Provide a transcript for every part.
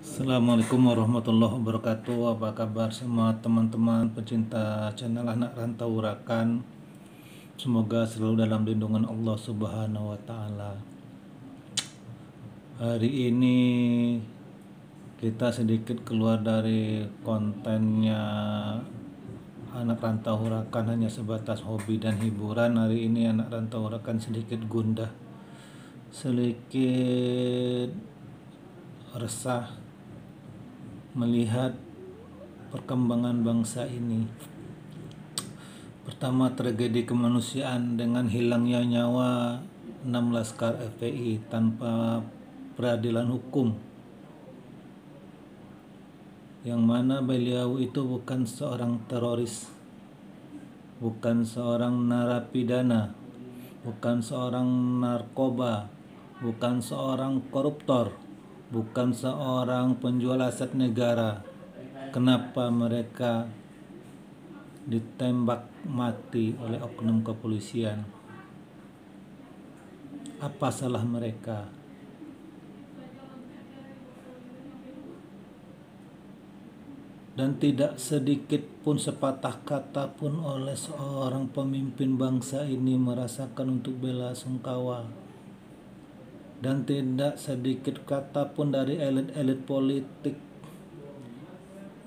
Assalamualaikum warahmatullahi wabarakatuh. Apa kabar semua teman-teman pecinta channel Anak Rantau Urakan? Semoga selalu dalam lindungan Allah Subhanahu wa taala. Hari ini kita sedikit keluar dari kontennya Anak Rantau Urakan, hanya sebatas hobi dan hiburan. Hari ini Anak Rantau Urakan sedikit gundah, sedikit resah melihat perkembangan bangsa ini. Pertama, tragedi kemanusiaan dengan hilangnya nyawa 6 laskar FPI tanpa peradilan hukum, yang mana beliau itu bukan seorang teroris, bukan seorang narapidana, bukan seorang narkoba, bukan seorang koruptor, bukan seorang penjual aset negara. Kenapa mereka ditembak mati oleh oknum kepolisian? Apa salah mereka? Dan tidak sedikit pun sepatah kata pun oleh seorang pemimpin bangsa ini merasakan untuk bela sungkawa. Dan tidak sedikit kata pun dari elit-elit politik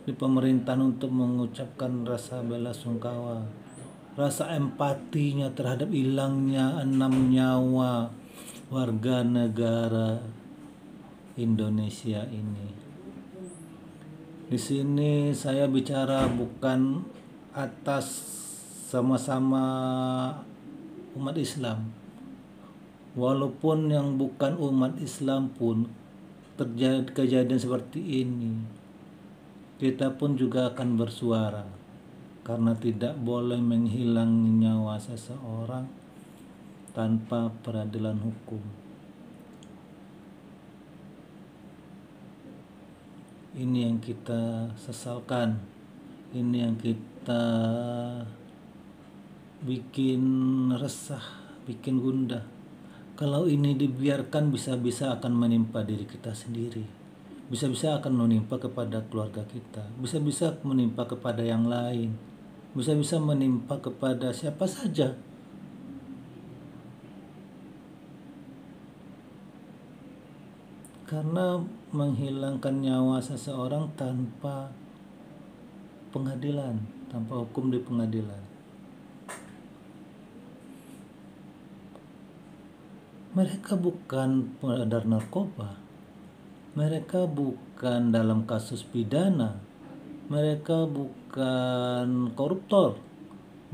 di pemerintahan untuk mengucapkan rasa bela sungkawa, rasa empatinya terhadap hilangnya 6 nyawa warga negara Indonesia ini. Di sini saya bicara bukan atas sama-sama umat Islam. Walaupun yang bukan umat Islam pun terjadi kejadian seperti ini, kita pun juga akan bersuara, karena tidak boleh menghilangi nyawa seseorang tanpa peradilan hukum. Ini yang kita sesalkan, ini yang kita bikin resah, bikin gundah. Kalau ini dibiarkan, bisa-bisa akan menimpa diri kita sendiri, bisa-bisa akan menimpa kepada keluarga kita, bisa-bisa menimpa kepada yang lain, bisa-bisa menimpa kepada siapa saja. Karena menghilangkan nyawa seseorang tanpa pengadilan, tanpa hukum di pengadilan. Mereka bukan pengedar narkoba, mereka bukan dalam kasus pidana, mereka bukan koruptor,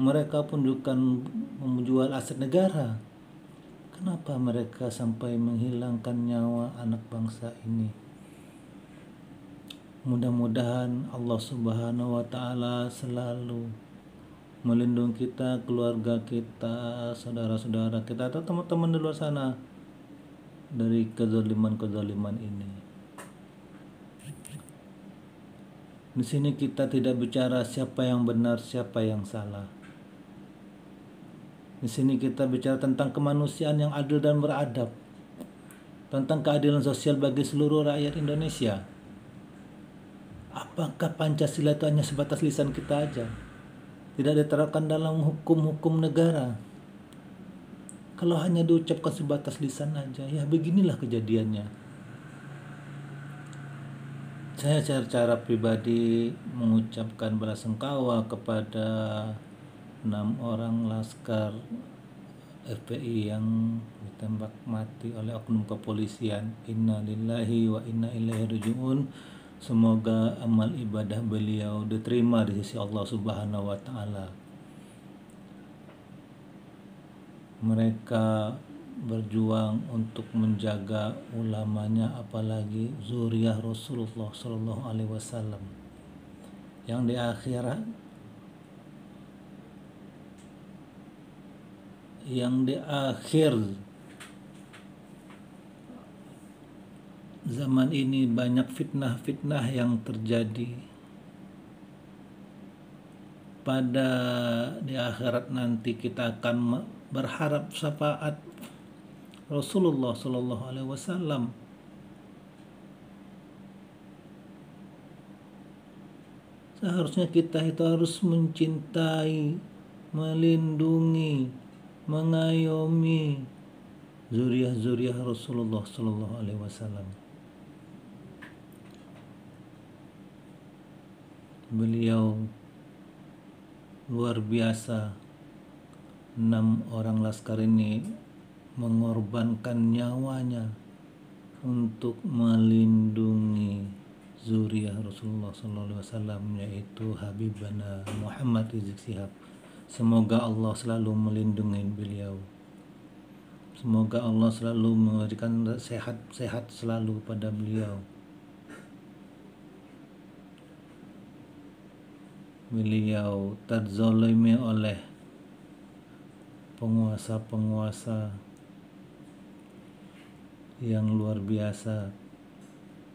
mereka pun bukan menjual aset negara. Kenapa mereka sampai menghilangkan nyawa anak bangsa ini? Mudah-mudahan Allah Subhanahu wa taala selalu melindungi kita, keluarga kita, saudara-saudara kita, atau teman-teman di luar sana dari kezaliman ini. Di sini kita tidak bicara siapa yang benar, siapa yang salah. Di sini kita bicara tentang kemanusiaan yang adil dan beradab, tentang keadilan sosial bagi seluruh rakyat Indonesia. Apakah Pancasila itu hanya sebatas lisan kita aja, tidak diterapkan dalam hukum-hukum negara? Kalau hanya diucapkan sebatas lisan aja, ya beginilah kejadiannya. Saya secara pribadi mengucapkan belasungkawa kepada 6 orang laskar FPI yang ditembak mati oleh oknum kepolisian. Inna lillahi wa inna ilaihi raji'un. Semoga amal ibadah beliau diterima di sisi Allah Subhanahu wa taala. Mereka berjuang untuk menjaga ulamanya, apalagi zuriyah Rasulullah Shallallahu Alaihi Wasallam, yang di akhir zaman ini banyak fitnah-fitnah yang terjadi. Pada di akhirat nanti kita akan berharap syafaat Rasulullah Shallallahu Alaihi Wasallam Seharusnya kita itu harus mencintai, melindungi, mengayomi zuriat-zuriat Rasulullah Sallallahu Alaihi Wasallam. Beliau luar biasa. 6 orang laskar ini mengorbankan nyawanya untuk melindungi zuriat Rasulullah SAW, yaitu Habibana Muhammad Rizik Syihab. Semoga Allah selalu melindungi beliau. Semoga Allah selalu memberikan sehat selalu pada beliau. Beliau terzalimi oleh penguasa-penguasa yang luar biasa.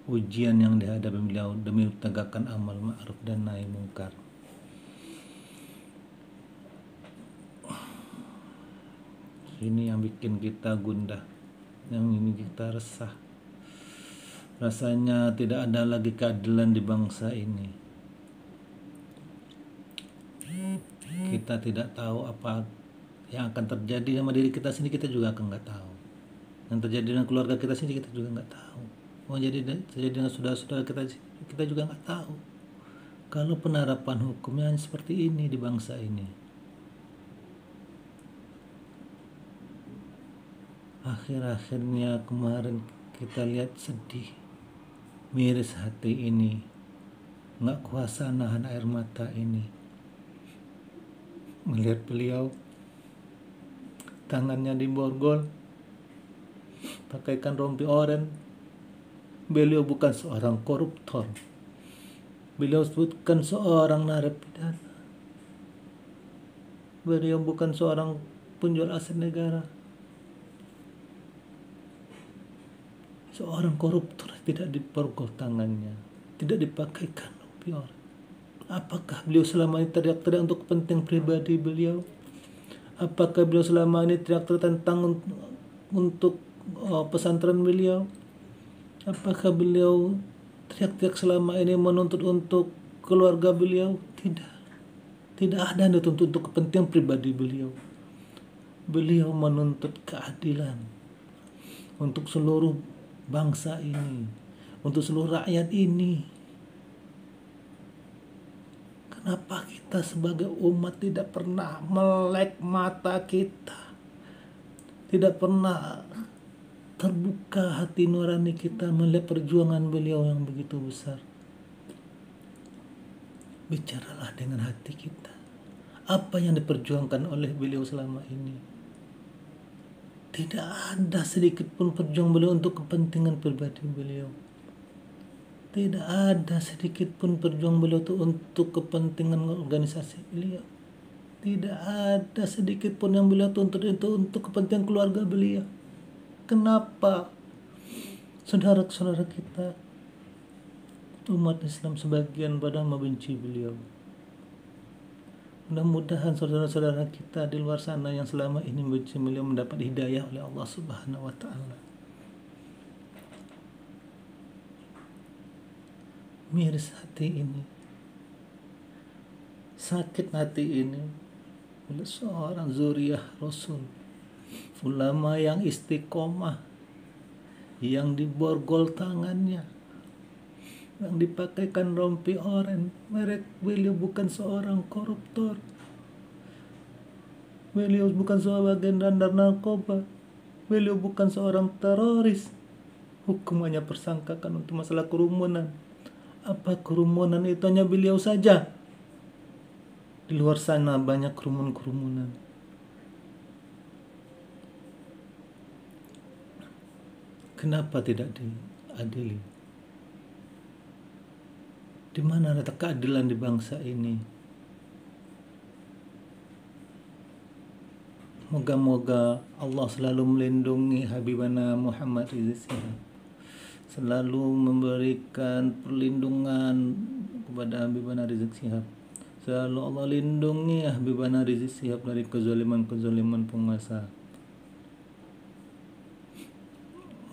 Ujian yang dihadapi beliau demi menegakkan amal ma'ruf dan nahi mungkar. Ini yang bikin kita gundah, yang ini kita resah. Rasanya tidak ada lagi keadilan di bangsa ini. Kita tidak tahu apa yang akan terjadi sama diri kita sendiri, kita juga akan nggak tahu. Yang terjadi dengan keluarga kita sendiri, kita juga nggak tahu. Mau terjadi dengan saudara-saudara kita juga nggak tahu. Kalau penerapan hukumnya seperti ini di bangsa ini, akhir-akhirnya kemarin kita lihat sedih, miris hati ini, nggak kuasa nahan air mata ini melihat beliau tangannya diborgol pakaikan rompi oranye. Beliau bukan seorang koruptor, beliau bukan seorang narapidana, beliau bukan seorang penjual aset negara. Seorang koruptor tidak diborgol tangannya, tidak dipakaikan rompi oranye. Apakah beliau selama ini teriak-teriak untuk kepentingan pribadi beliau? Apakah beliau selama ini teriak-teriak tentang untuk pesantren beliau? Apakah beliau teriak-teriak selama ini menuntut untuk keluarga beliau? Tidak ada yang dituntut untuk kepentingan pribadi beliau. Beliau menuntut keadilan untuk seluruh bangsa ini, untuk seluruh rakyat ini. Kenapa kita sebagai umat tidak pernah melek mata kita, tidak pernah terbuka hati nurani kita melihat perjuangan beliau yang begitu besar? Bicaralah dengan hati kita. Apa yang diperjuangkan oleh beliau selama ini? Tidak ada sedikit pun perjuangan beliau untuk kepentingan pribadi beliau. Tidak ada sedikit pun perjuangan beliau itu untuk kepentingan organisasi beliau. Tidak ada sedikit pun yang beliau tuntut itu untuk kepentingan keluarga beliau. Kenapa saudara-saudara kita umat Islam sebagian pada membenci beliau? Mudah-mudahan saudara-saudara kita di luar sana yang selama ini membenci beliau mendapat hidayah oleh Allah Subhanahu wa Ta'ala. Miris hati ini, sakit hati ini oleh seorang zuriat Rasul, ulama yang istiqomah, yang diborgol tangannya, yang dipakaikan rompi oranye. Beliau bukan seorang koruptor, beliau bukan sebagai bandar narkoba, beliau bukan seorang teroris. Hukumannya persangkakan untuk masalah kerumunan. Apa kerumunan itu hanya beliau saja? Di luar sana banyak kerumunan. Kenapa tidak diadili? Di mana letak keadilan di bangsa ini? Moga-moga Allah selalu melindungi Habibana Muhammad Rizik Syihab, selalu memberikan perlindungan kepada Habibana Rizik Syihab. Selalu Allah lindungi Habibana Rizik Syihab dari kezaliman penguasa.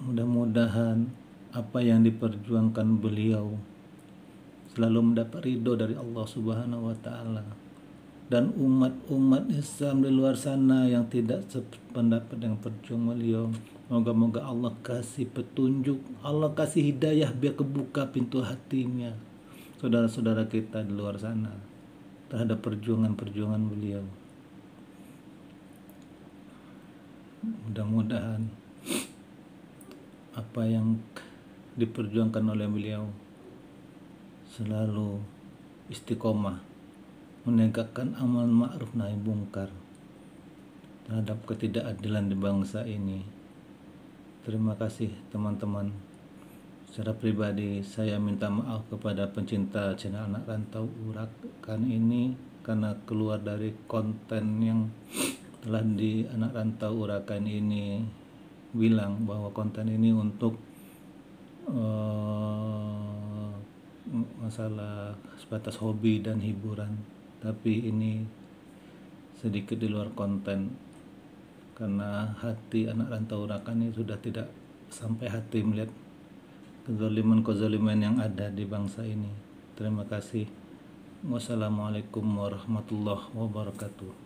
Mudah-mudahan apa yang diperjuangkan beliau selalu mendapat ridho dari Allah Subhanahu wa taala. Dan umat-umat Islam di luar sana yang tidak sependapat dengan perjuangan beliau, moga-moga Allah kasih petunjuk, Allah kasih hidayah biar kebuka pintu hatinya saudara-saudara kita di luar sana terhadap perjuangan-perjuangan beliau. Mudah-mudahan apa yang diperjuangkan oleh beliau selalu istiqomah menegakkan amal ma'ruf nahi mungkar terhadap ketidakadilan di bangsa ini. Terima kasih teman-teman. Secara pribadi saya minta maaf kepada pencinta channel Anak Rantau Urakan ini karena keluar dari konten yang telah di Anak Rantau Urakan ini bilang bahwa konten ini untuk masalah sebatas hobi dan hiburan, tapi ini sedikit di luar konten karena hati Anak Rantau Urakan ini sudah tidak sampai hati melihat kezaliman yang ada di bangsa ini. Terima kasih. Wassalamualaikum warahmatullahi wabarakatuh.